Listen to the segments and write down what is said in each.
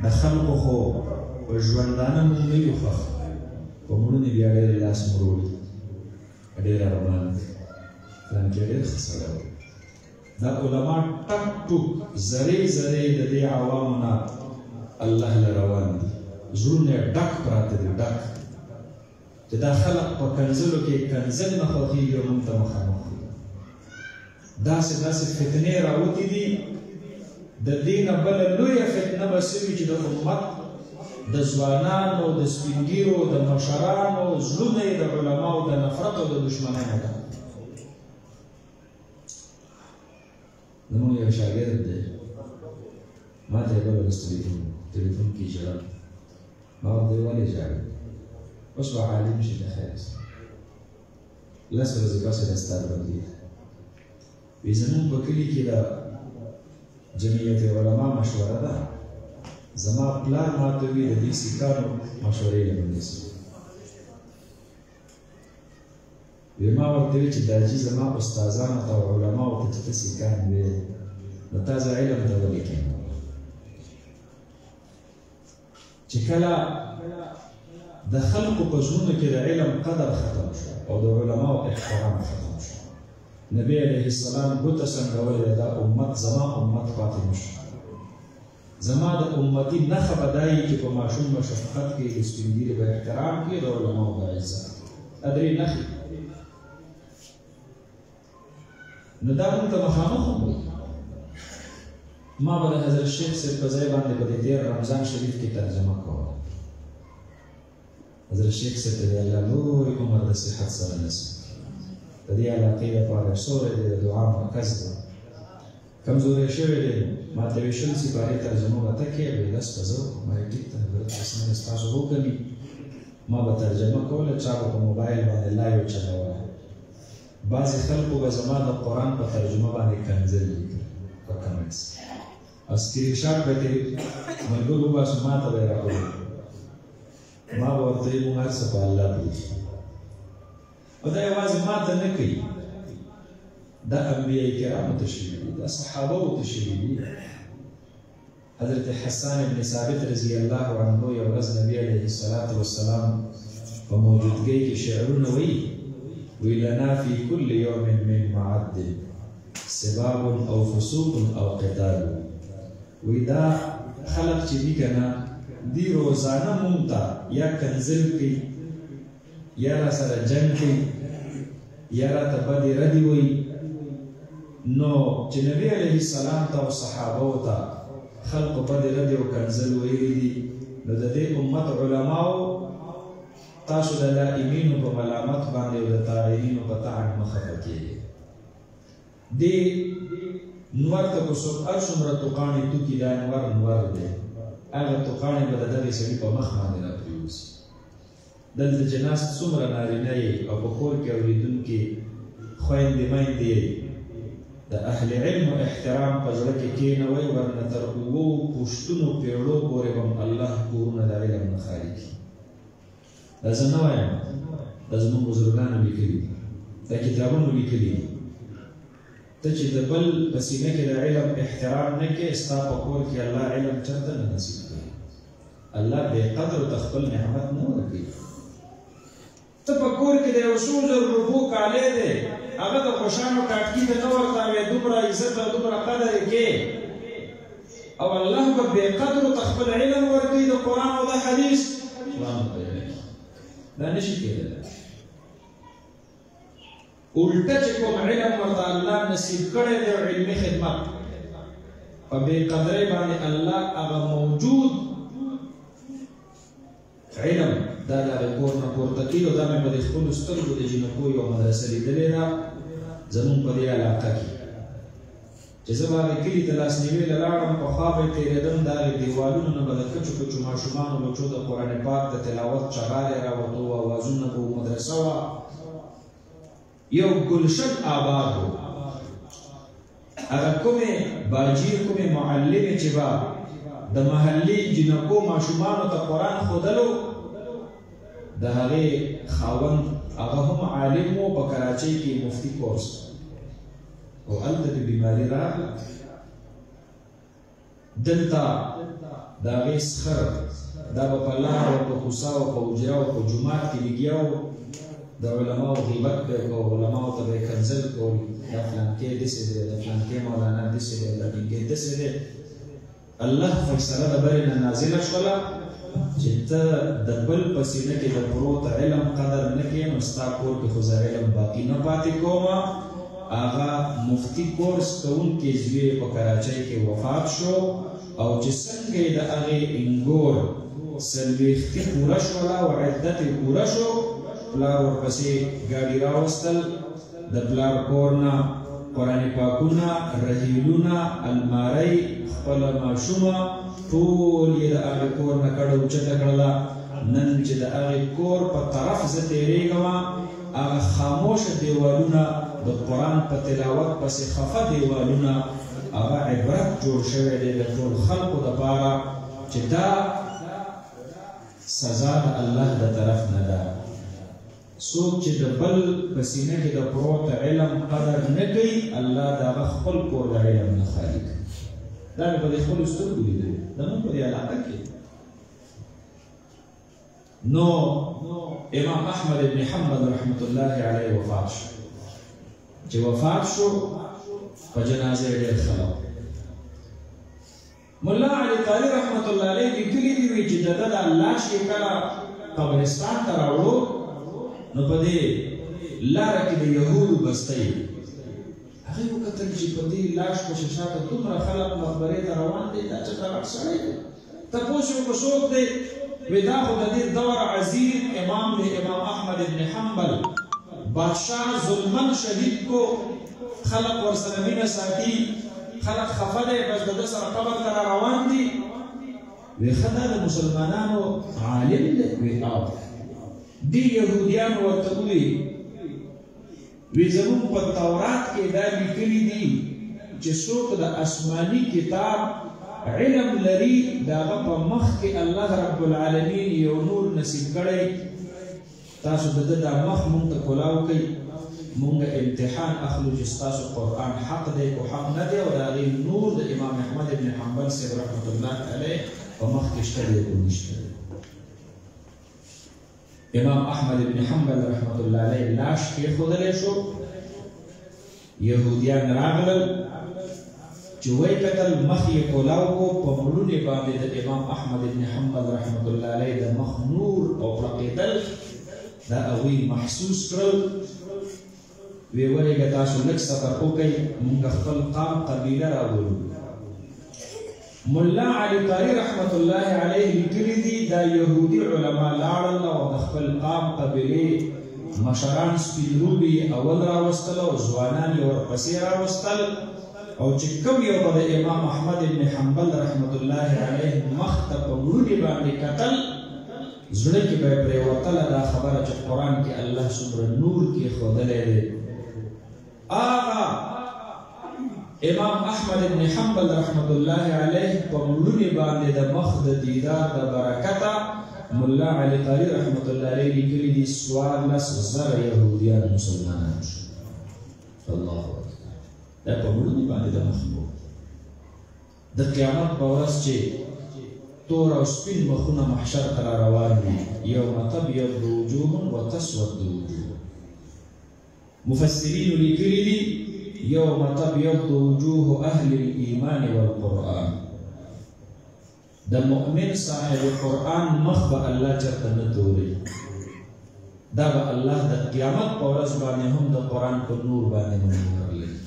د خلقو خو په ژوندانه مونږ نه یو خوښ په مړونې بیا ډېر لاس مو وړي ډېر ارمان دی فلانکي ډېر ښه سړی و دا علما ټک ټوک ذرې ذرې د دې عوامو نه الله له روان دي زړونه یې ډک پراته دي ډک چې دا خلق په کنزلو کې کنزل نه خوښېږي او موږ ته مخامخ دي داسې داسې فتنې راوتې دي د دې نه بله لویه فتنه به څه وي چې د امت د ځوانانو د سپین ږیرو د مشرانو زړونه یې د علماو د نفرت او د دښمنۍ نه ډک زمونږ یو شاګرد دی ما ته یې بله ورځ تلیفون کې ژړل ما ورته ویل ولې ژاړې اوس به عالم شي د خیر لس ورځې پس یې دستار بندېږي وایي زمونږ په کلي کې د جمعیت علما مشوره ده زما پلار ما ته وایي د دې سیکانو مشورې له ونیسئ وی ما ورته ویل چې دا چې زما استادانو ته او علماو ته چې ته سیکان ویې نو تا زه علم ته ولې کښېنوم چې کله د خلقو په زړونو کې د علم قدر ختم شو او د علماو احترام ختم شو نبی علیه السلام ګوته سنګولې دا امت زما امت پاتې نه شو زما د امتي نښه به دا وي چې په ماشوم به شفقت کې د سپین ږیري به احترام کې د علماو به عزت دا درې نښې نو دا موږ ته مخامخ وایي ما به د حضرت شیخ صاحب په ځای باندې په دې تېر رمضان شریف کې ترجمه کوله حضرت شیخ صاحب ته د الله لوی عمر د صحت سره نصیب د دې علاقې لپاره سوری دی د دعا مرکز دی کمزوری شوی دی ما ته ویل شل سپارې ترجمه به ته کې ویل لس به زه ما یې ټیک ته حضرت حسن ستاسو وکړي ما به ترجمه کوله چا به په موبایل باندې لایو چلوله بعضې خلکو به زما د قرآن په ترجمه باندې کنځل لیکل په کمنټس او سکرین شاټ به ترې ملګرو وباسو ما ته به یې راوړي ما به ورته وایي موږ هر څه په الله پرېږدي او دا یوازې ما ته نه کوي دا انبیاء کرامو ته شوي دي دا صحابهو ته شوي دي حضرت حسان ابن ثابت رضی الله عنه یو ورځ نبي علیه الصلاة والسلام په موجودګۍ کې شعرونه وایي وی لنا فی کل یوم من معد سباب او فسوق او قتال وی دا خلق چې دي کنه دی روزانه مونږ ته یا کنزل کوي یا را سره جنګ کوي یا راته بدې ردې وایي نو چې نبي علیه السلام ته او صحابو ته خلقو بدې ردې او کنزل ویلي دي نو د دې امت علماو تاسو د لائمینو په ملامت باندې او د طاعنینو په طعن مه خفه کېږئ دې نور ته که څوک هر څومره توقاڼې توکي دا نور دی هغه توقاڼې به د دغې سړي په مخ باندې راپرېوځي دلته چې ناست څومره نارینه یې او په کور کې اورېدونکي خویندې میندې د اهل علم و احترام په زړه کې کښېنوئ ورنه تر اوو پوښتنو پېړو پورې به الله کورونه د علم نه خالي کړي دا زه نه وایم دا زموږ بزرګانو لیکلي دي دا کتابونو لیکلي دي ته چې د بل په سینه کې د علم احترام نه کوې ستا په کور کې الله علم چېرته نه نصیب کوي الله بې قدرو ته خپل نعمت نه ورکوي ته په کور کې د یو څو زر روپو کالی دی هغه د خوشانو کاټکي ته نه ورتاوې دومره عزت او دومره قدر یې کې او الله به بې قدرو ته خپل علم ورکوي د قرآن او د حدیث دا نشي کېدلی الټه چې کوم علم ورته الله نصیب کړی دی علمي خدمت په بې قدرۍ باندې الله هغه موجود علم دا د هغې کور نه پورته کوي او دا مې په دې خپلو سترګو د جنکو یوه مدرسه لیدلې ده زمونږ په دې علاقه کې چې زه به هغې کلي ته لاسنیوي له لاړم پخوا به یې تېرېدم د هغې دیوالونو نه به د کچو کچو ماشومانو بچو د قرآن پاک د تلاوت چغارې راوتو اوازونه به مدرسه وه یو گلشن آباد و هغه کومې باجیر کومې معلمې چې به د محلي جنکو ماشومانو ته قرآن ښودلو د هغې خاوند هغه هم عالم و په کراچۍ کې مفتي کورس او هلته د بیماري راغله دلته د هغې سخر دا به په لار او په کوڅه او په حجره او په جومات کې لګیا و د علماو غیبت به یې کوو علماو ته به یې کنځل کول دا فلانکې داسې دی د فلانکې مولانا داسې دی د ډینګې داسې دی الله فیصله د برې نه نازله شوله چې ته د بل په سینه کې د پروت علم قدر نه کړې نو ستا کور کې خو زه علم باقي نه پاتې کومه هغه مفتي کورس کوونکی زوی په کراچۍ کې وفات شو او چې څنګه یې د هغې انګور څلوېښتي پوره شوله او عدت یې پوره شو پلار ورپسې ګاډي راوستل د پلار کور نه قرآن پاکونه رحیلونه المارۍ خپله ماشومه ټول یې د هغې کور نه کډه اوچته کړله نن چې د هغې کور په طرف زه تېرېږمه هغه خاموشه دیوالونه د قرآن په تلاوت پسې خفه دیوالونه هغه عبرت جوړ شوی دی د ټول خلقو دپاره چې دا سزا د الله د طرف نه ده څوک چې د بل په سینه کې د پروت علم قدر نه کوي الله د هغه خپل کور د علم نه خالي کوي دا مې په دې خپلو سترګو لیدلي زموږ په دې علاقه کې نو امام احمد ابن حنبل رحمت الله علیه وفات شو چې وفات شو په جنازه یې ډېر خلک ملا علی قاری رحمت الله علیه لیکلي دي چې د ده د لاش یې کله قبرستان ته راوړو نو په دې لاره کې د یهودو بستۍ هغې وکتل چې په دې لاش په شاته دومره خلک مقبرې ته روان دي دا چې غرق سړی دی تپوس یې وکړو څوک دی وی دا خو د دې دور عظیم امام دی امام احمد ابن حنبل بادشاہ ظلمن شهید کو خلق ورسره مینه ساتي خلق خفه دی بس د ده سره قبر ته را روان دي وی ښه دا د مسلمانانو عالم دی وی او دی یهودیان ورته وویل وی زموږ په تورات کې دا لیکلي دي چې څوک د آسماني کتاب علم لري د هغه په مخ کې الله رب العالمین یو نور نصیب کړی تاسو د ده دا مخ مونږ ته کولاو کوي مونږ امتحان اخلو چې ستاسو قرآن حق دی او حق نه دی او د هغې نور د امام احمد ابن حنبل صاحب رحمت الله علیه په مخ کې شته دی او نشته دی امام احمد ابن حنبل رحمت الله علیه لاش کېښودلی شو یهودیان راغلل چې وی کتل مخ یې کولاو کو په مړونې باندې د امام احمد ابن حنبل رحمت الله علیه د مخ نور او پړقېدل دا هغوی محسوس کړل وی ولېږه تاسو لږ سفر وکئ مونږ خپل قام قبیله راولو ملا علی قاری رحمت الله علیه لیکلي دي دا یهودي علما لاړل او د خپل قام قبیلې مشران سپین روبي اول راوستل او ځوانان یې ورپسې راوستل او چې کوم یو به د امام احمد ابن حنبل رحمت الله علیه مخ ته په وړوکې باندې کتل زړه کې به یې پرېوتله دا خبره چې قرآن کې الله څومره نور کېښودلی دی هغه امام احمد ابن حنبل رحمت الله علیه په وړوکې باندې د مخ د دیدار د برکته ملا علی قاری رحمت الله علیه لیکلي دي 14,000 یهودیان مسلمانان شو الله اکبر دا په وړوکې باندې د مخ د قیامت په ورځ چې تور او سپین مخونه محشر ته را روان وي یوم تبیض وجوه وتسود وجوه مفسرینو لیکلي دي یوم تبیض وجوه اهل الایمان والقرآن د مؤمن صاحب قرآن مخ به الله چرته نه توري دا به الله د قیامت په ورځ باندې هم د قرآن په نور باندې منور لري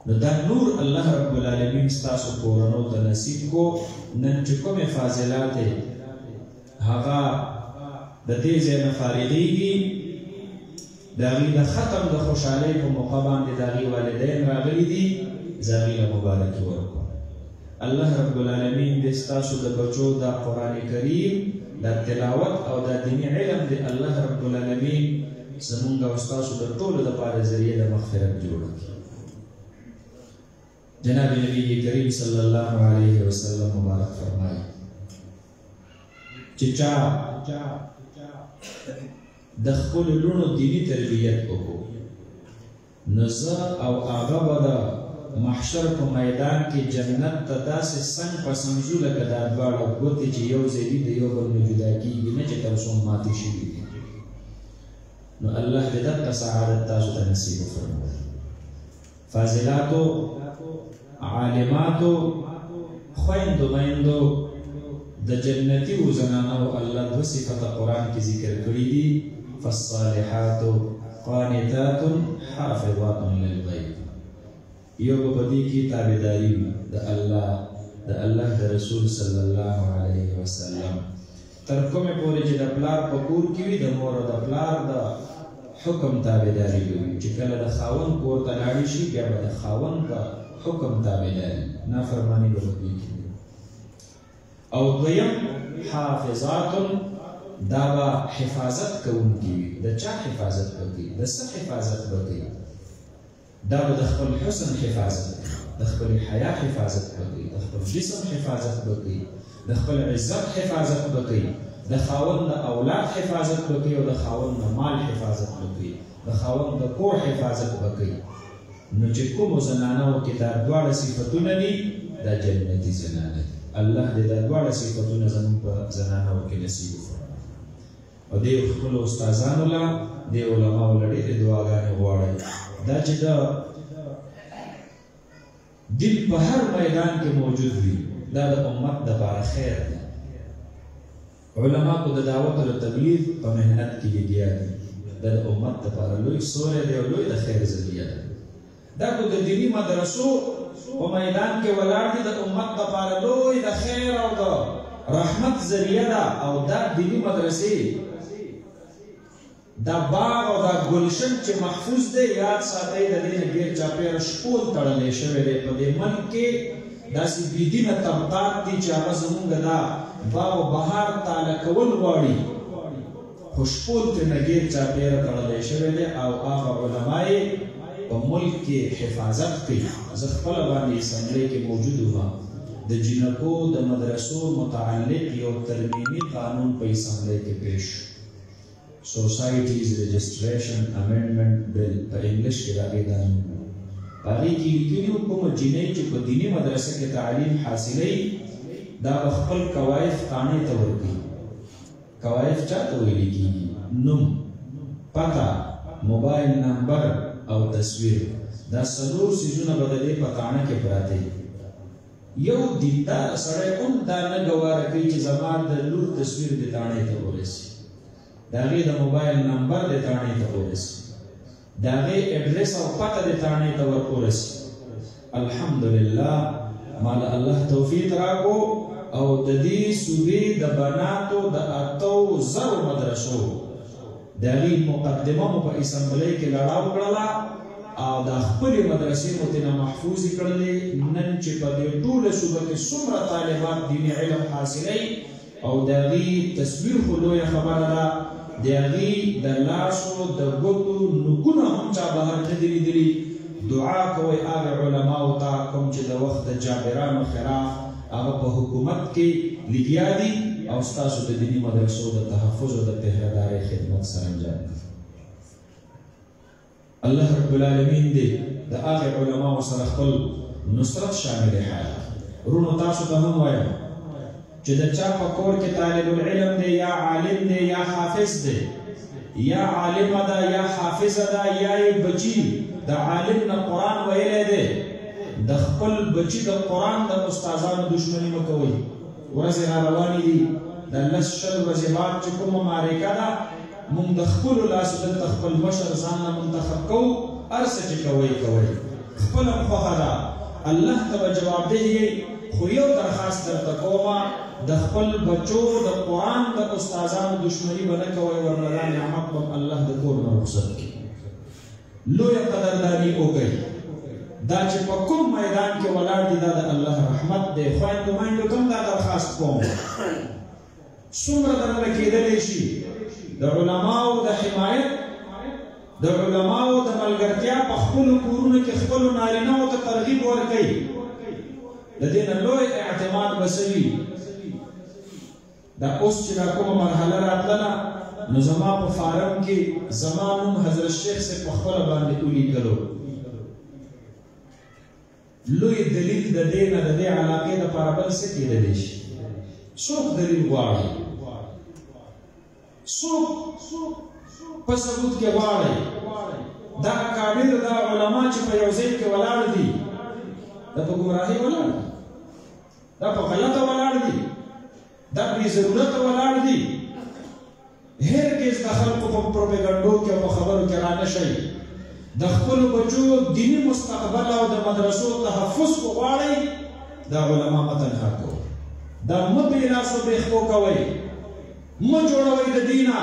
نو دا نور الله رب العالمین ستاسو کورنو ته نصیب کو نن چې کومې فاضلات هغه د دې ځای نه فارغېږي د هغې د ختم د خوشحالۍ په موقع باندې د هغې والدین راغلي دي زه هغې له مبارکي ورکوم الله رب العالمین دې ستاسو د بچو دا قرآن کریم دا تلاوت او دا دیني علم دې الله رب العالمین زمونږ او ستاسو د ټولو دپاره ذریعه د مغفرت جوړه کړي جناب نبی کریم صلی الله علیه وسلم مبارک فرمایي چې چا د خپلو لوڼو دیني تربیت وکړو نو زه او هغه به د محشر په میدان کې جنت ته داسې څنګ په څنګ لکه دا دواړه ګوتې چې یو ځای دي د یو بل نه جدا کېږي نه چې تر څو ماتې شوي دي. نو الله دې دغه سعادت تاسو ته نصیب وفرمایي. فاضلاتو، عالماتو، خویندو میندو، د جنتی و زنانو الله دو صفت قرآن کی ذکر کړی دي. فالصالحات قانتات حافظات للغیب. یو په دې کې تابعداري د الله د رسول صلی الله علیه وسلم تر کومه پورې چې د پلار په کور کې وي د مور او د پلار د حکم تابعداري وي. چې کله د خاوند کور ته لاړ شي بیا به د خاوند په حکم تابعداري، نافرمانی به وکړي. او دویم حافظات، دا به حفاظت کوونکي وي. د چا حفاظت وکړي؟ د څه حفاظت وکړي؟ دا به د خپل حسن حفاظت وکړي، د خپل حیا حفاظت وکړي، د خپل جسم حفاظت وکړي، د خپل عزت حفاظت وکړي، د خاوند د اولاد حفاظت وکړي او د خاوند د مال حفاظت وکړي، د خاوند د کور حفاظت وکړي. نو چې کومو زنانو کې دا دواړه صفتونه دي دا جنتي زنانه دي. الله دې دا دواړه صفتونه زموږ په زنانو کې نصیب وکړي. او دې خپل استادانو له دې علماو له ډېرې دعاګانې غواړي دا چې دا دل په هر میدان کې موجود وي. دا د امت دپاره خیر دی. علما کو د دعوت او تبلیغ په مهنت کې لګیا دي. دا د امت دپاره لوی سوری دی او لوی د خیر ذریعه ده. دا کو د دیني مدرسو په میدان کې ولاړ دي. د امت دپاره لوی د خیر او د رحمت ذریعه ده. او دا دیني مدرسې دا باغ او دا گلشن چې محفوظ دی، یاد ساتئ د دې نه ډېر چاپېره شپول تړلی شوی دی. په دې ملک کې داسې بېدینه طبقات دي چې هغه زمونږ دا باغ او بهار تاله کول غواړي، خو شپول ترېنه ډېر چاپېره تړلی شوی دی. او هغه علما یې په ملک کې حفاظت کوي. زه خپله باندې اسمبلۍ کې موجود وم. د جنکو د مدرسو متعلق یو ترمیمي قانون په اسمبلۍ کې پیش شو. Societies Registration Amendment Bill په انګلیش کې راغی. دا په هغې کې لیکلي وو کومه جینۍ چې په دیني مدرسه کې تعلیم حاصلوي دا به خپل کوایف قانع ته ورکوي. کوایف چا ته ویل کېږي؟ نوم، پته، موبایل نمبر او تصویر. دا څلور څیزونه به د دې په تاڼه کې پراته دي. یو دیندار سړی هم دا نه ګواره کوي چې زما د لور تصویر د تاڼې ته ورسي، د هغې د موبایل نمبر د تاڼې ته ورسي، د هغې اډرس او پته د تاڼې ته ورسي. الحمدلله مال الله توفیق راکو او د دې صوبې د بناتو د 8000 مدرسو د هغې مقدمه مو په اسمبلۍ کې لړاو کړله او د خپلې مدرسې مو ترېنه محفوظې کړلې. نن چې په دې ټوله صوبه کې څومره طالبان دیني علم حاصلوي او د هغې تصویر خو لویه خبره ده. د هغې د لاسو د ګوتو نوکونه هم چا بهر نه دي لیدلي. دعا کوئ هغه علماو ته کوم چې د وخت د جابرانو خلاف هغه په حکومت کې لګیا دي او ستاسو د دیني مدرسو د تحفظ او د پهردارۍ خدمت سره انجام کوي. الله رب العالمین دې د هغې علماو سره خپل نصرت شامل حال. ورونو تاسو ته هم وایم چې د چا په کور کې طالب العلم دی یا عالم دی یا حافظ دی یا عالمه ده یا حافظه ده یا یې بچي د عالم نه قرآن ویلی دی، د خپل بچي د قرآن د استادانو دشمني مه کوئ. ورځې را روانې دي د 10-20 ورځې بعد چې کومه معرکه ده موږ د خپلو لاسو دلته خپل مشر ځان نه منتخب کوو. هر څه چې کوئ کوئ، خپله خوښه ده، الله ته به جوابدeh یئ. خو یو درخواست درته کومه د خپل بچو د قرآن د استادانو دشمني به نه کوئ، ورنه دا نعمت به الله د کور نه رخصت کړي. لویه قدرداني وکړئ. دا چې په کوم میدان کې ولاړ دي دا د الله رحمت دی. خویندو میندو ته هم دا درخواست کوم څومره درنه کېدلی شي د علماو د حمایت، د علماو د ملګرتیا په خپلو کورونو کې خپلو نارینهو ته ترغیب ورکوئ. د دې نه لوی اعتماد به څه وي. دا اوس چې دا کومه مرحله راتلله نو زما په فارم کې زما نوم حضرت شیخ صاحب په خپله باندې ولیکلو. لوی دلیل د دې نه د دې علاقې دپاره بل څه کېدلی شي؟ څوک دلیل غواړي؟ څوک په ثبوت کې غواړي؟ دا اکابر دا علما چې په یو ځای کې ولاړ دي دا په ګمراهۍ ولاړ دي، دا په غلطه ولاړ دي، دا بې ضرورته ولاړ دي. هرګز د خلکو په پروپاګانډو کې او په خبرو کې را نه شئ. د خپلو بچو دیني مستقبل او د مدرسو تحفظ کو غواړئ، دا علما مه تنها کوئ، دا مه بې لاسو بې خپو کوئ، مه جوړوئ د دینه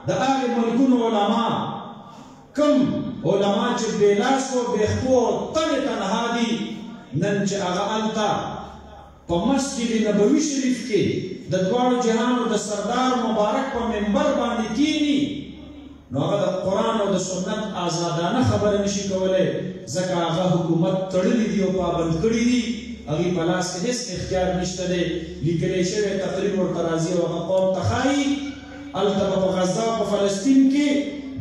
د هغې ملکونو علما کم علما چې بې لاسو بې خپو تنې تنها دي. نن چې هغه هلته په مسجد نبوي شریف کې د دواړو جهانو د سردار مبارک په منبر باندې کینی، نو هغه د قرآن او د سنت آزادانه خبره نشي کولی، ځکه هغه حکومت تړلي دي او پابند کړي دي، هغې په لاس کې هېڅ اختیار نشته دی. لیکلی شوی تقریر ورته راځي او هغه قوم ته ښایي. هلته به په غزه او په فلسطین کې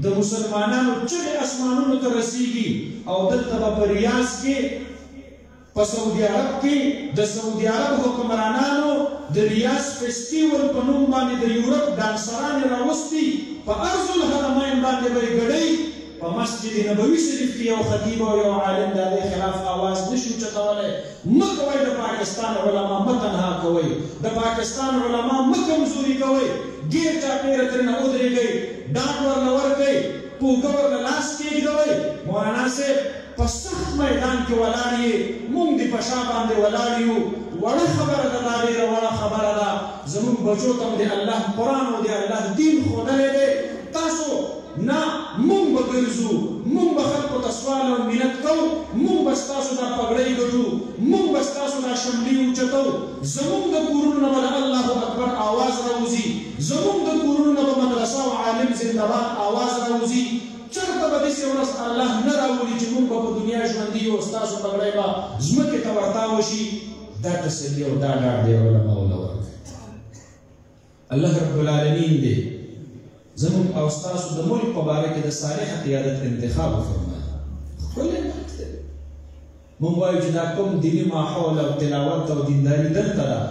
د مسلمانانو چغې اسمانونو ته رسیږي، او دلته به په ریاض کې په سعودي عرب کې د سعودي عرب حکمرانانو د ریاض فیسټیول په نوم باندې د یورپ ډانسرانې راوستي، په ارض الحرمین باندې به یې ګډۍ. په مسجد نبوي شریف کې یو خطیب او یو عالم د هغې خلاف آواز نشي اوچتولی. مه کوئ د پاکستان علما، مه تنها کوئ، د پاکستان علما مه کمزوري کوئ، ګیر چاپېره ترېنه ودرېږئ، ډاډ ورله ورکئ، پوکه ورله لاس کېږدوئ. مولانا صاحب په سخت میدان کې ولاړ یې، موږ دې په شا باندې ولاړ یو. وړه خبره ده، دا ډېره وړه خبره ده. زموږ بچو ته د الله قرآن او د الله دین ښودلی دی. تاسو نه موږ به ګرځو، موږ به خلکو ته سوال او منت کوو، موږ به ستاسو دا پګړۍ ګټو، موږ به ستاسو دا شملې اوچتو. زموږ د کورونو نه به د الله اکبر آواز راوځي، زموږ د کورونو نه به مدرسه او عالم زنده‌باد آواز راوځي. چرته به داسې ورځ الله نه راولي چې موږ به په دنیا ژوندي یو، ستاسو پګړۍ به ځمکې ته ورتاو شي. دا تسلي او دا ډاډ دی علماو له ورکوي. الله رب العالمین دی زموږ او ستاسو د ملک په باره کې د صالحه قیادت انتخاب وفرمایي. ښکلی ملک دی. موږ وایو چې دا کوم دیني ماحول او تلاوت او دینداري دلته ده،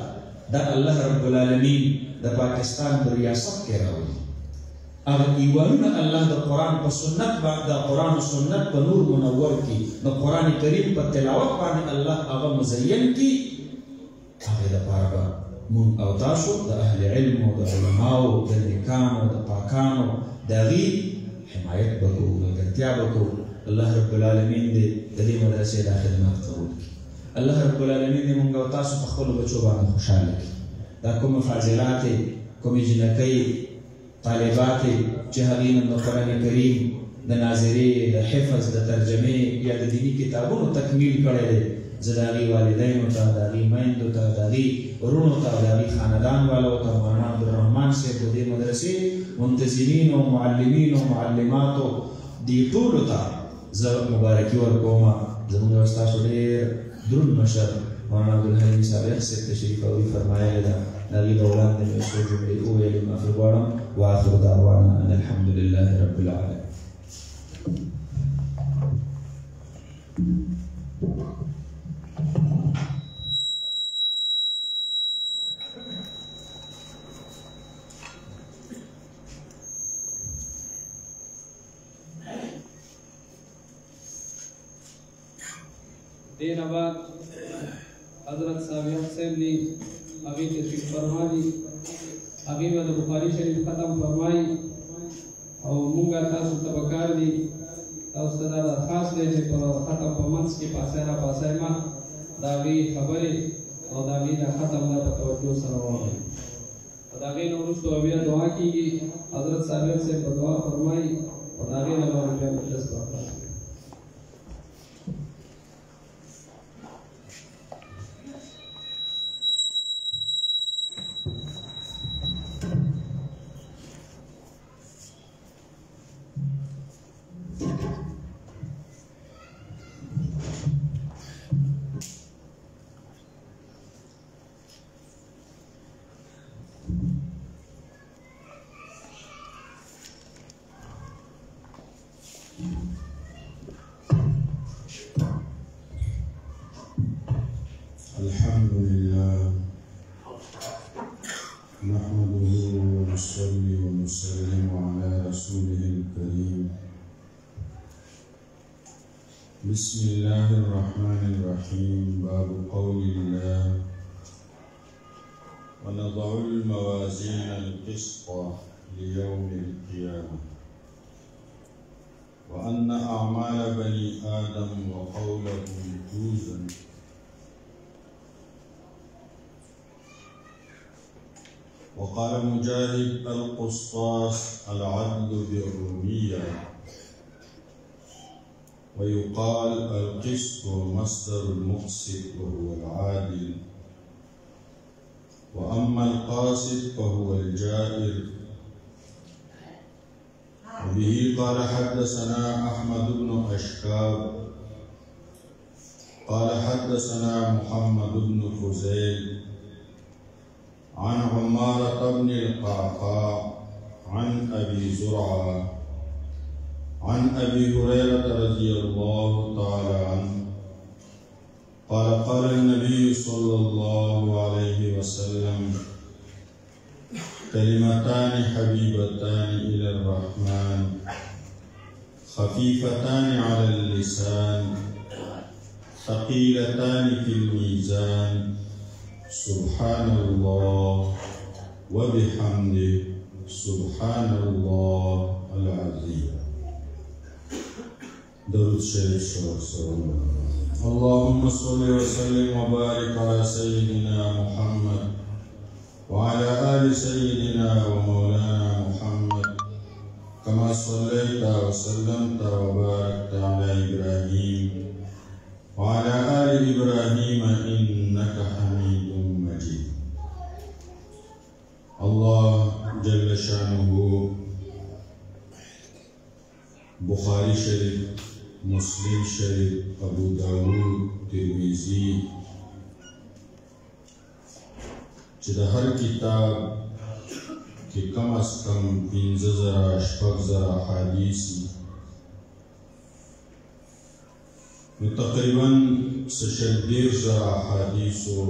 دا الله رب العالمین د پاکستان په ریاست کې راولي. هغه ایوانونه الله د قرآن په سنت باندې، د قرآن او سنت په نور منور کې د قرآن کریم په تلاوت باندې الله هغه مزین کړي. هغې دپاره به مونږ او تاسو د اهل علم او د علماو د نیکانو د پاکانو د هغې حمایت به کوو، ملګرتیا به کوو. الله رب العالمین دې د دې مدرسې دا خدمت قبول کړي. الله رب العالمین دې مونږ او تاسو په خپلو بچو باندې خوشحاله کړي. دا کومه فاضلاتې، کومې جنکۍ طالباتې چې هغې نن د قرآن کریم د ناظرې، د حفظ، د ترجمې یا د دیني کتابونو تکمیل کړی دی، زه د هغې والدینو ته، د هغې میندو ته، د هغې ورونو ته، د هغې خاندان والو ته، مولانا عبدالرحمن صاحب د دې مدرسې منتظمینو، معلمینو، معلماتو، دې ټولو ته زه مبارکي ورکوم. زموږ او ستاسو ډېر دروند مشر مولانا عبدالحلیم صابر صاحب تشریف اوري فرمایلې ده، د هغې د وړاندې مې څو جملې وویلې، معافي غواړم. واخر دعوانا ان الحمد لله رب العالمين. دین بعد حضرت صاحب صاحب نے ابھی تشریف فرما دی، ابھی میں بخاری شریف ختم فرمائی اور مونگا تاسو تبکار دی تاسو دا خاص دی چې په ختم په منځ کې پاسه ما دا وی خبرې او دا وی دا ختم دا په توجه سره وایي. دا غي نو وروسته بیا دعا کیږي. حضرت صاحب سے دعا فرمایي او دا غي نو بیا مجلس وکړي. الحمد لله نحمده ونصلي ونسلم على رسوله الكريم. بسم الله الرحمن الرحيم. باب قول الله ونضع الموازين القسط ليوم القيامة وأن أعمال بني آدم وقولهم توزن. وقال مجاهد القسطاس العدل بالرومية، ويقال القسط مصدر المقسط وهو العادل، وأما القاسط فهو الجائر. وبه قال حدثنا أحمد بن أشكاب قال حدثنا محمد بن فزيل عن عمارة بن القعقاع عن أبي زرعة عن أبي هريرة رضي الله تعالى عنه قال قال النبي صلى الله عليه وسلم كلمتان حبيبتان إلى الرحمن خفيفتان على اللسان ثقيلتان في الميزان سبحان الله وبحمده سبحان الله العظيم. درود شريف صلى اللهم صل وسلم وبارك على سيدنا محمد وعلى آل سيدنا ومولانا محمد كما صليت وسلمت وباركت على إبراهيم وعلى آل إبراهيم إنك حميد مجيد. الله جل شانه بخاري شريف، مسلم شريف، ابو داود، ترمذی چې د هر کتاب کې کم از کم 15,000 شپږ احادیث نو تقریبا 130,000 احادیثو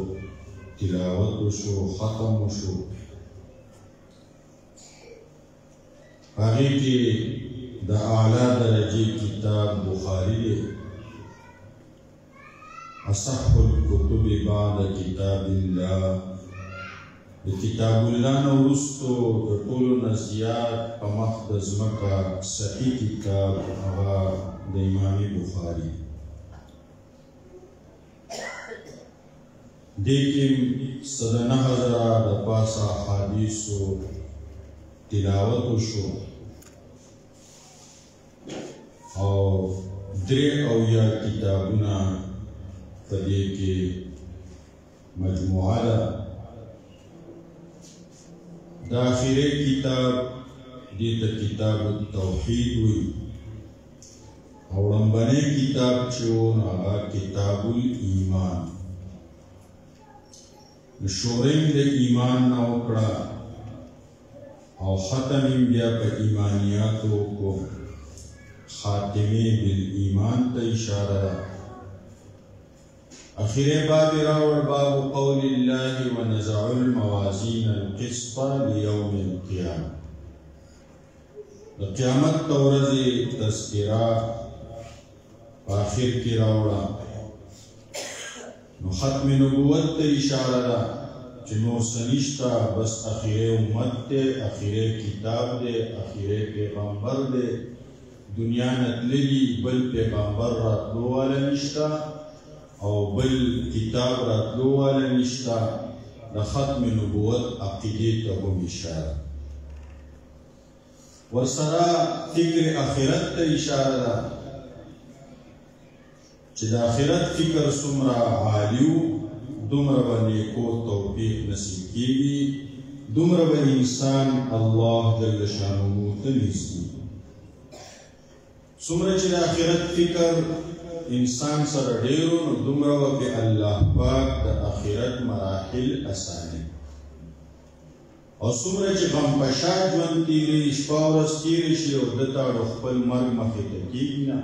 تلاوت وشو، ختم وشو. هغې کې د اعلی درجې کتاب بخاری دی، اصح الکتب بعد کتاب الله. د کتاب الله نه وروستو د ټولو نه زیات په مخ د ځمکه صحیح کتاب هغه د امام بخاري. دې کې 9,000 د پاسه احادیثو تلاوت وشو او 3 کتابونه په دې کې مجموعه ده. د آخري کتاب دې ته کتاب التوحید وي او لومبنی کتاب چې و نو هغه کتاب الایمان. شوریم د ایمان نه وکړه او ختم بیا په ایمانیاتو کو خاتمه بالایمان ته اشاره ده. اخیره باب راوړ باب قول الله ونزع الموازین القسط لیوم القیامه. د قیامت د ورځې تذکره په اخر کې راوړه. نو ختم نبوت ته اشاره ده چې نو سنشتا بس اخیره امت ده، اخیره کتاب ده، اخیره پیغمبر ده. دنیا نتللی بل پیغمبر راتلو والا نشتا او بل کتاب راتلو والا نشتا. د ختم نبوت عقیده ته هم اشاره. ورسره فکر آخرت ته اشاره ده چې د آخرت فکر څومره عالی و دومره به نیکو توفیق نصیب کېږي، دومره به انسان الله جل شانه ته نږدې. څومره چې د آخرت فکر انسان سره ډېر نو دومره به الله پاک د آخرت مراحل اسانه. او څومره چې غم پشا ژوند تېرې شپه ورځ تېرې شي او ده ته خپل مرګ مخې ته کېږي نه،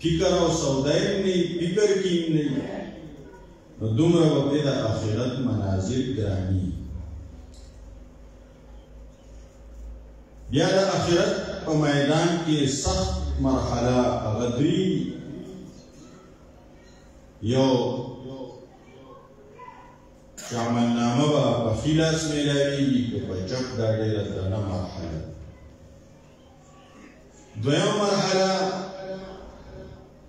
فکر او سودا یې نه، فکر کې یې نه. نو دومره به د آخرت منازل ګراني. بیا د آخرت په میدان کې سخت مرحله هغه درې یو چې عملنامه به په ښي لاس میلاویږي که په چپ دا ډېره درنه مرحله. دویمه مرحله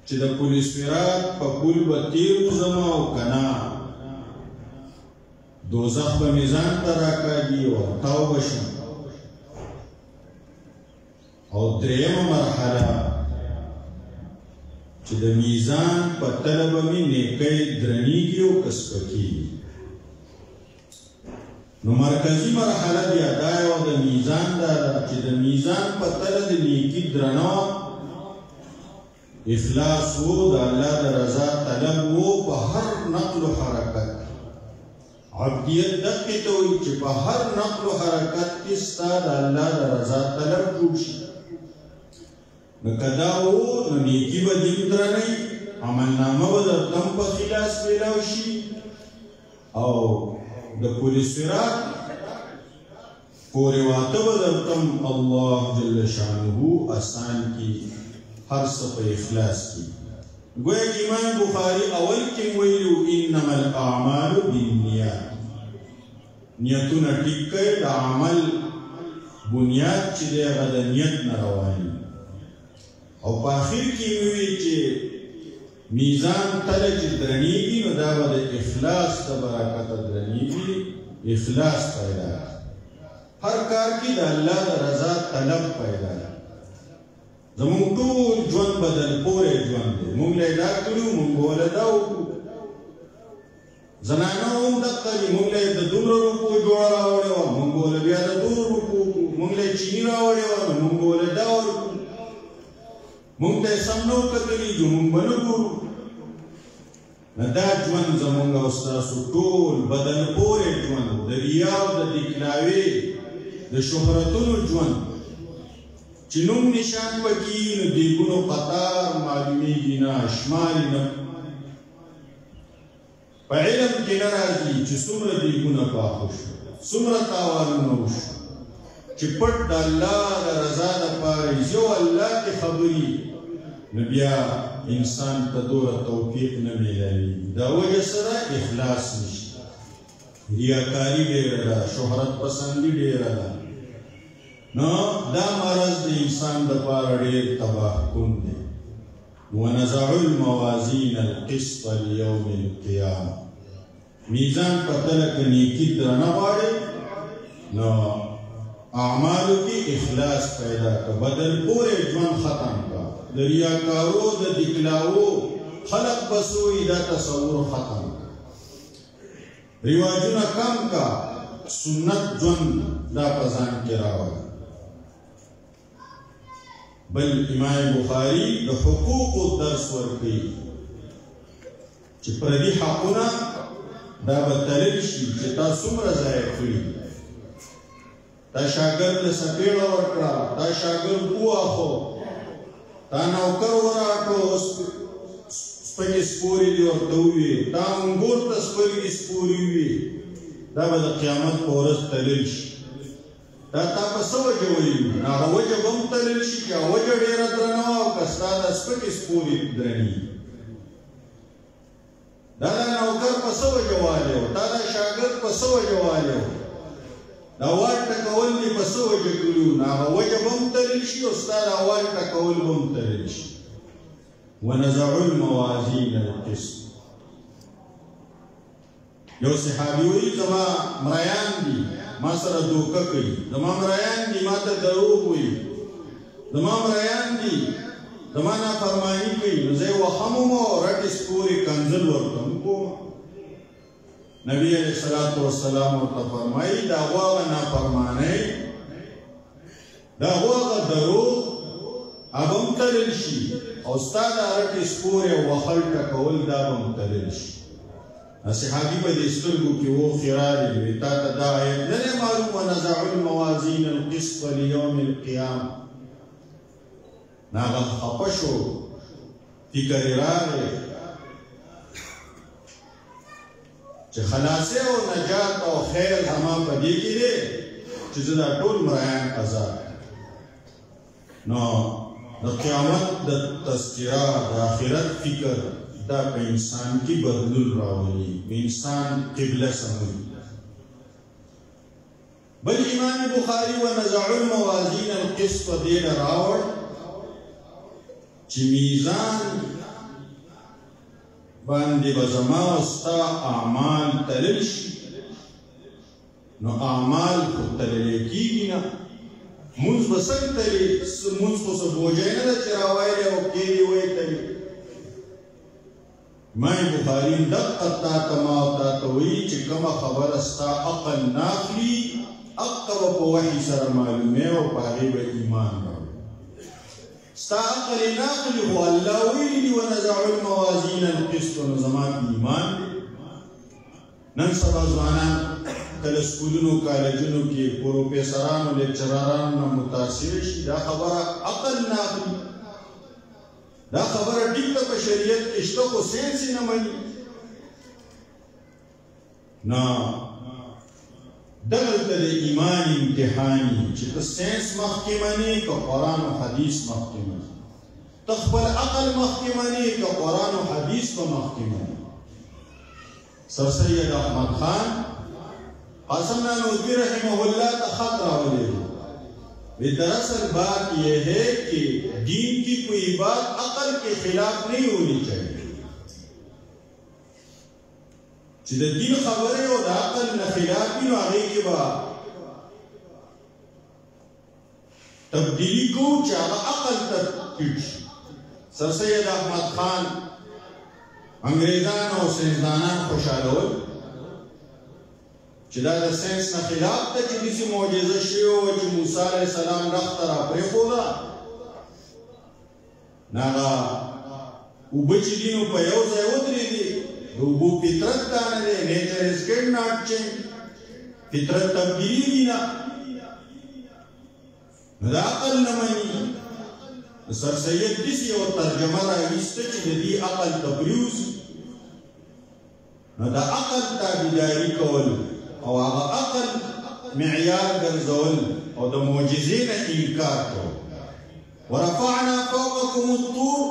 چې د پل صراط په پل به تیر وځم او که نه دوزخ به مې ځان ته راکاږي او تاو به شم. او دریمه مرحله چې د میزان په تله به مې نیکۍ درنیږي او که سپکېږي. نو مرکزي مرحله بیا دا یوه د میزان دا ده چې د میزان په تله د نیکي درنه اخلاص و، د الله د رضا طلب و په هر نقل و حرکت. عبدیت دقې ته وایي چې په هر نقل و حرکت کې ستا د الله د رضا طلب جوړ شي. نو که دا و نو نیکي به دې درنی، عملنامه به درته هم په ښي لاس میلاو شي او د پل صراط پورې واته به درته هم الله جل شانه آسان کي، هر څه په اخلاص کې. گویا چې امام بخاري اول کې ویلو انما الاعمال بالنیات، نیتونه ټیک کړئ، د عمل بنیاد چې دی هغه د نیت نه رواني. او په آخر کې وی چې میزان تله چې درنیږي نو دا به د اخلاص د برکته درنیږي، اخلاص پیدا هر کار کې د الله د رضا طلب پیدا. زمونږ ټول ژوند بدل پورې ژوند دی، موږ له دا کړو موږ وله دا وکړو. زنانه هم دقه دي، موږ له د دومره روپو جوړه راوړې وه موږ وله بیا د دومره روپو وکړو. موږ له چیني راوړې وه نو موږ وله دا ورکړو. موږ ته یې سم نه وکتلي چې موږ به نه ګورو. نو دا ژوند زمونږ او ستاسو ټول بدل پورې ژوند، د ریا او د دکلاوې د شهرتونو ژوند چې نوم نشان پکې نو دیګونو قطار معلومیږي نه، شمال نه په علم کې نه راځي چې څومره دیګونه پاخه شو، څومره تاوانونه وشو چې پټ د الله د رضا دپاره یو الله کې خبري نو بیا انسان ته دوره توفیق نه میلاویږي. دا وجه سره اخلاص نشته، ریاکاري ډېره ده، شهرت پسندي ډېره ده. نو دا مرض د انسان دپاره ډېر تباه کن دی. ونزع الموازین القسط لیوم القیامه، میزان په تله که نیکي درنه غواړې نو اعمالو کې اخلاص پیدا که، بدل پورې ژوند ختم که، د ریاکارو د دکلاو خلق بسوي دا تصور ختم که، رواجونه کم که، سنت ژوند دا په ځان کې راوړه. بل امام بخاري د حقوقو درس ورکوي چې پردي حقونه دا به تلل شي چې تا څومره ضایع کړي. تا شاګرد له سپېړه ورکړه، تا شاګرد وواخو، تا نوکر وراکړو سپکې سپورې دې ورته ووې، تا انګور ته سپرګې سپورې وې. دا به د قیامت په ورځ تلل شي. دا تا په څه وجه ویلي؟ هغه وجه به هم تلل شي چې هغه وجه ډېره درنه وه او که ستا دا سپکې سپورې درنې. دا دا نوکر په څه وجه والی و، تا دا شاګرد په څه وجه والی و، دا واټ ټکول دې په څه وجه کړي وو، نو هغه وجه به هم تلل شي او ستا دا واټ ټکول به هم تلل شي. ونزع الموازین القسط. یو صحابي وایي زما مریان دي ما سره دوکه کوي، زما مریان دي ما ته دروغ وایي، زما مریان دي زما نافرماني کوي، نو زه یې وهم وم او رټې سپورې کنځل ورته هم کوم. نبی علیہ الصلوۃ والسلام ورته فرمایي دا هغه نافرمانۍ، دا هغه دروغ هغه هم تلل شي او ستا د رټې سپورې او وخل ټکول دا به هم تلل شي. صحابي په دې سترګو کې و خیرالې وي، تا ته دا آیت نه دی معلوم ونزع الموازین القسط لیوم القیامه. نو هغه خفه شو، فکر یې راغی چې خلاصه او نجات او خیر زما په دې کې دی چې زه دا ټول مریان آزاد نو د قیامت د تذکره د آخرت فکر دا په انسان کې بدلون راولي په انسان قبله سموي بل امام بخاری ونزع الموازین القسط دې راوړ چې میزان باندې به زما او ستا اعمال تلل شي نو اعمال خو تللی کېږي نه مونځ به څنګه تلي مونځ خو څه بوجۍ نه ده چې راوایلی او کېږي وایي تلي امام بخاري دقت تا ته ما او تا ته وایي چې کومه خبره ستا عقل نه اخلي هغه به په وحي سره معلومې او په هغې به ایمان راوړي ستا عقل یې نه اخلي خو الله ویلي دي ونزع الموازین القسط نو زما ایمان دی نن سبا ځوانان کله سکولونو کالجونو کې پروفیسرانو لیکچرارانو نه متاثر شي دا خبره عقل نه اخلي دا خبره ټیک ده په شریعت کې شته خو ساینس یې نه مني نه دغلته د ایمان امتحاني چې ته ساینس مخکې منې که قرآن و حدیث مخکې منې ته خپل عقل مخکې منې که قرآن و حدیث به مخکې منې سر سید احمد خان قاسم نانوتوی رحمہ اللہ کا خط راولے دراصل بات یہ ہے کہ دین کی کوئی بات عقل کے خلاف نہیں ہونی چاہیے چې د دین خبره او د عقل نه خلاف وي نو هغې کې به تبدیلي کوو چې هغه عقل ته ټیټ شي سر سید احمد خان انګریزان او ساینسدانان خوشحالول چې دا د ساینس نه خلاف ده چې داسې معجزه شوې وه چې موسی علیه السلام دښته را پرېښوده نو هغه اوبه چې دي نو په یو ځای ودرېدې د اوبو فطرت دا نه دی نیچر از ګډ ناټ چینج فطرت تبدیلېږي نه نو دا عقل نه مني سر سید داسې یو ترجمه راویسته چې د دې عقل ته پرېوځي نو د عقل تابعداري کول او هغه عقل معیار ګرځول او د معجزې نه انکار کول ورفعنا فوقکم الطور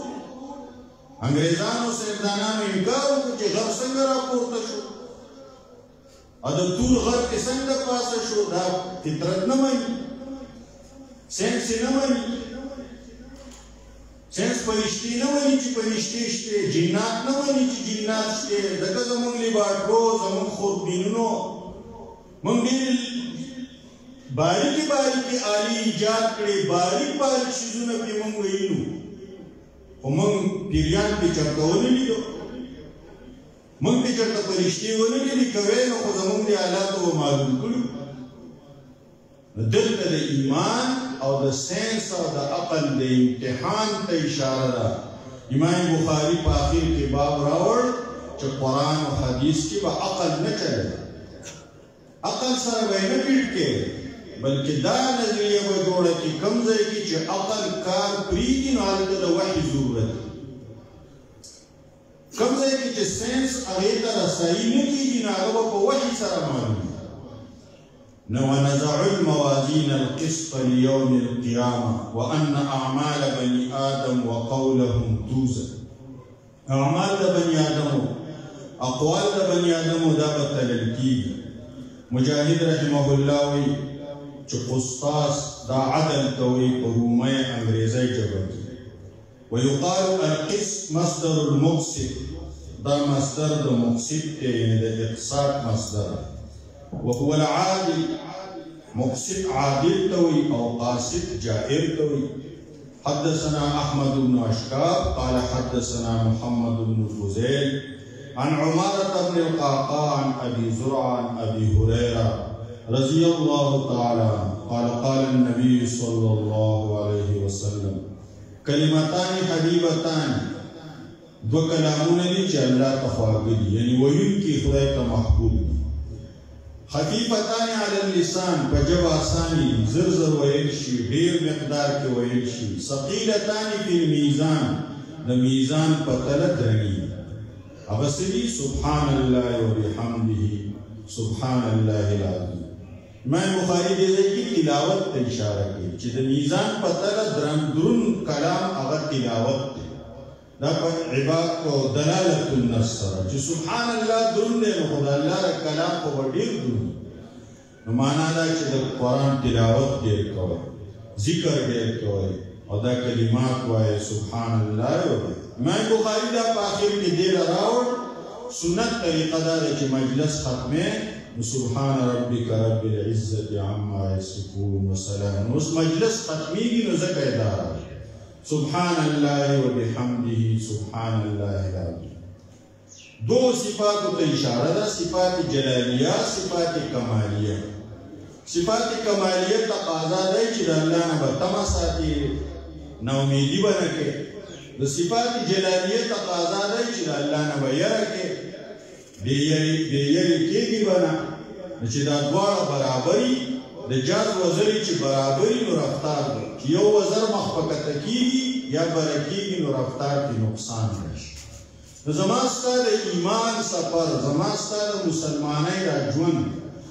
انګریزانو ساینسدانانو انکار وکړو چې غر څنګه راپورته شو او د طور غر کې څنګه پاسه شو دا فطرت نه مني ساینس یې نه مني ساینس فرشتې نه مني چې فرشتې شته جنات نه مني چې جنات شته ځکه زموږ لیبارټرو زموږ خوربینونو موږ ډېر باریکې باریکې آلې ایجاد کړې باریک باریک څیزونه پرې موږ ویلو خو موږ پیریان پرې چېرته ونه لیدو موږ پرې چېرته فرشتې ونه لیدې که وی نو خو زموږ د حالاتو به معلوم کړو دلته د ایمان او د ساینس او د عقل د امتحان ته اشاره ده امام بخاري په آخر کې باب راوړ چې قرآن او حدیث کې به عقل نه چلے عقل سره به نه پیټ کې بلکې دا نظریه به جوړه کړي کوم ځای کې چې عقل کار پرېږدي نو هلته د وحي ضرورت کوم ځای کې چې ساینس هغې ته رسایي نه کېږي نو هغه به په وحي سره معلوم ونزع الموازين القسط ليوم القيامة وأن أعمال بني آدم وقولهم توزن أعمال بني آدم أقوال بني آدم دابت للكيب مجاهد رحمه الله چې قسطاس دا عدل کوي په رومي انګریزي ژبه ويقال القسط مصدر المقسط دا مصدر د مقسط دی یعنی د اقساط مصدر وهو العادل مقسط عادل توي او قاسط جائر توي حدثنا احمد بن اشكاب قال حدثنا محمد بن فزيل عن عمارة بن القعقاع عن ابي زرع عن ابي هريره رضي الله تعالى قال قال النبي صلى الله عليه وسلم كلمتان حبيبتان دو کلامونه دي چې الله ته خواږه دي یعنی ویونکي خدای ته محبوب دي خفیفتان علی اللسان په ژبه اساني زر زر ویل شي ډېر مقدار کې ویل شي ثقیلتان فی المیزان د میزان په تله درني اغسلی سبحان الله وبحمده سبحان الله العظیم. امام بخاری دې کی تلاوت ته اشاره کوي چې د میزان په تله درون کلام هغه تلاوت دی. دا په عبادت او دلالت النص سره چې سبحان الله درون دی، نو خدای الله ر کلام په ډیر درون، نو معنا دا چې د قرآن تلاوت ډیر کوي، ذکر ډیر کوي او دا کلمات وایي سبحان الله. امام بخاری دا په اخر کې دی راوړ سنت طریقه دا چې مجلس ختمه سبحان ربک رب العزة عما یصفون وسلام، اوس مجلس ختمیږي نو ځکه دا سبحان الله وبحمده سبحان الله العظیم. دو صفاتو ته اشاره ده، صفات جلالیه، صفات کمالیه. صفات کمالیه تقاضا ده چې د الله نه به تمه ساتي، نا امیدي به نه کوي. د صفات جلالیه تقاضا ده چې د الله نه به یره کوي، بې یرې کېږي به نه، چې دا دواړه برابري د جاز وزرې چې برابري نو رفتار دی، چې یو وزر مخ په کته کېږي یا بره کېږي نو رفتار کې نقصان راشي. نو زما ستا د ایمان سفر، زما ستا د مسلمانۍ را ژوند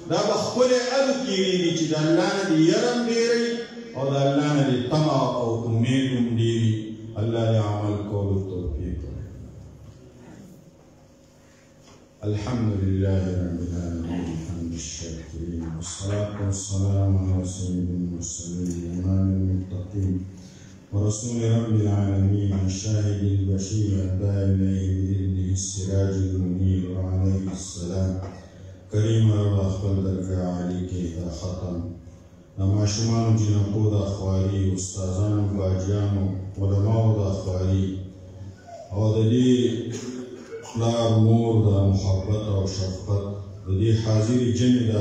دا به خپلې الو کېږي چې د الله نه دې یره هم ډېروي او د الله نه دې تمه او امید هم ډېري. الله دې عمل کولو توفیق ورکړي. الحمد لله رب العالمين حمد الشاكرين، والصلاة والسلام على سيد المرسلين إمام المتقين ورسول رب العالمين الشاهد البشير الداعي إليه بإذنه السراج المنير وعليه السلام. کریم رب خپل درگاه عالی کې دا ختم د ماشومانو جنکو د خواري، استادانو باجیانو علماو د خواري او د دې پلار مور د محبت او شفقت، د دې حاضري جمع د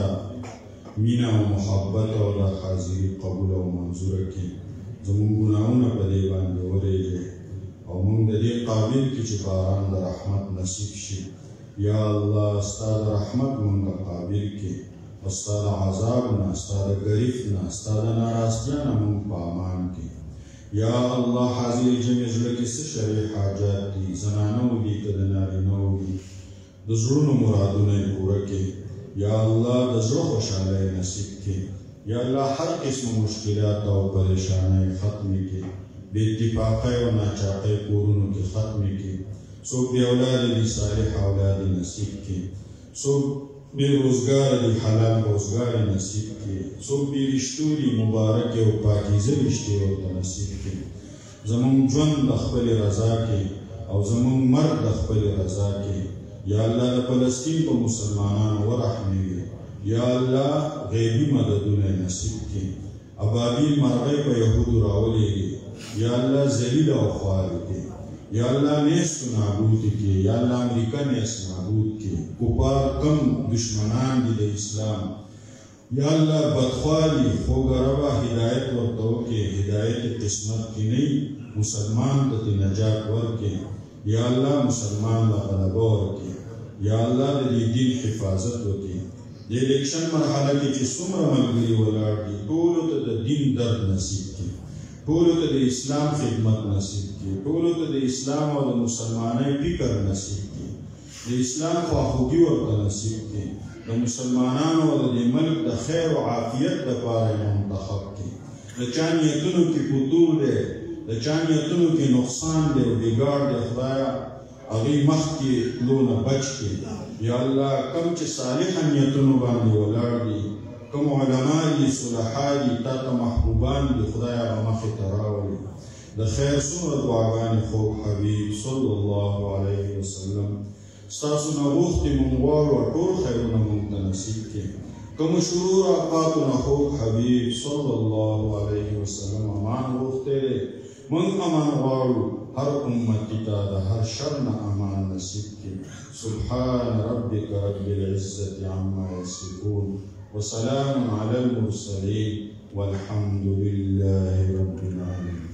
مینه او محبت او د حاضري قبول او منظوره کې زمونږ ګناهونه په دې باندې ورېږي او موږ د دې قابل کې چې باران د رحمت نصیب شي. یا الله ستا د رحمت موږ د قابل کې او ستا د عذاب نه، ستا د ګریف نه، ستا د ناراضتیا نه موږ په امان کې. یا الله حاضر جمع زړه کې څه شرعي حاجات دي، زنانه دي که د نارینه دي، د زړونو مرادونه یې پوره کړي. یا الله د زړه خوشحالۍ نصیب کړي. یا الله هر قسم مشکلات او پریشانۍ ختمې کړي، بې اتفاقۍ او ناچاقۍ کورونو کې ختمې کړي. څوک بې اولاده دي صالح اولاد نصیب کړي، څوک بې روزګاره دي حلال روزګار نصیب کړي، څوک بې رشتو دي مبارکې او پاکیزه رشتې ورته نصیب کړي. زمونږ ژوند د خپلې رضا کې او زمونږ مرګ د خپلې رضا کې. یا الله د فلسطین په مسلمانانو ورحمېږي. یا الله غیبي مددونه نصیب کړي. ابابیل مرغۍ په یهودو راولېږي. یا الله ذلیل او خوار کړي. یا الله نیست نابود کی. یا الله امریکا نیست نابود کی. کفار کم دشمنان دی د اسلام. یا الله بدخوالی خوگربا هدایت ورتو کی، هدایت قسمت کی نہیں مسلمان تی نجات ورکی. یا الله مسلمان دا غلبا ورکی. یا الله دی دین حفاظت وکی. دی الیکشن مرحله کی چی سمر ملگری ولاړ دی، ټولو ته د دین درد نصیب کی، ټولو ته د اسلام خدمت نصیب کی، ټولو ته د اسلام او د مسلمانۍ فکر نصیب کی، د اسلام خواخوږي ورته نصیب کی، د مسلمانانو او د دې ملک د خیر او عافیت لپاره منتخب کی. د چا نیتونو کې فتور دی، د چا نیتونو کې نقصان دی او بګاړ دی، خدایه هغې مخکې تلو نه بچ کړي. یا الله کوم چې صالحه نیتونو باندې ولاړ دي، کوم علما دي صلحا دي تا ته محبوبان دي، خدای هغه مخې ته راولي. د خیر څومره دعاګانې خوږ حبیب صلی الله علیه وسلم ستاسو نه غوښتې مونږ غواړو، ټول خیرونه مونږ ته نصیب کړي. کومو شرور اوقاتو نه خوږ حبیب صلی الله علیه وسلم امان غوښتی دی، مونږ امان غواړو. هر امتی ته د هر شر نه امان نصیب کړي. سبحان ربک رب العزة عما یصفون وسلام على المرسلين والحمد لله رب العالمين.